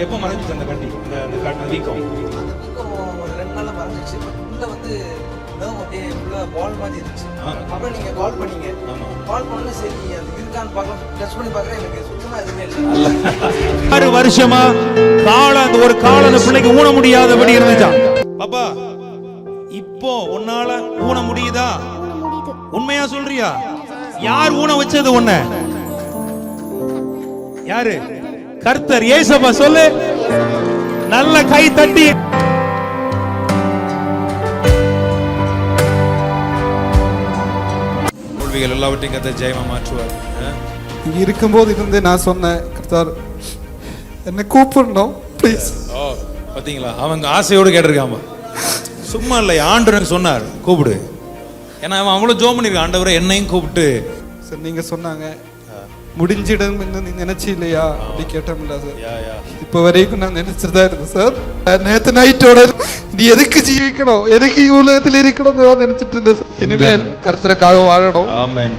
எப்போ மறைஞ்சிச்சு அந்த கட்டி அந்த வீக்கம்? அந்த வீக்கம் ஒரு 2 நாள்ல மறைஞ்சிச்சு. உள்ள வந்து அப்படியே ஃபுல்லா பால் மாதிரி இருந்துச்சு. அப்புறம் நீங்க கால் பண்ணீங்க. கால் பண்ணல சரி அது இருக்கான்னு பார்க்கலாம் டெஸ்ட் பண்ணி பார்க்கறேன் எனக்கு சுத்தமா எதுவுமே இல்ல. 6 வருஷமா அந்த ஒரு கால் அந்த பிள்ளைக்கு ஊன முடியாதபடி இருந்துச்சாம். பாப்பா இப்போ உன்னால ஊன முடியுதா? உண்மையா சொல்றியா? யார் ஊன வச்சது உன்னை? யாரு? கர்த்தர் இயேசுவா. சொல்லு, நல்ல கை தட்டி. தோல்விகள் எல்லாவற்றையும் கர்த்தர் ஜெயமா மாற்றுவார். இங்க இருக்கும்போது இருந்து நான் சொன்னேன், கர்த்தர் என்ன கூப்பிடணும் ப்ளீஸ். பாத்தீங்களா, அவங்க ஆசையோடு கேட்டிருக்காமா, சும்மா இல்லை. ஆண்டவர் சொன்னார் கூப்பிடு. ஏன்னா அவன் அவ்வளோ ஜோம் பண்ணிருக்கான், ஆண்டவரை என்னையும் கூப்பிட்டு. சார் நீங்க சொன்னாங்க முடிஞ்சிடும் நீ நினைச்சு இல்லையா அப்படி கேட்டோம்ல சார். இப்ப வரைக்கும் நான் நினைச்சிட்டு தான் இருந்தேன் சார். நேற்று நைட்டோட நீ எதுக்கு ஜீவிக்கணும், எதுக்கு உலகத்தில் இருக்கணும் நினைச்சிட்டு இருந்தேன் சார். இனிமேல் கர்த்தருக்காக வாழணும். ஆமென்.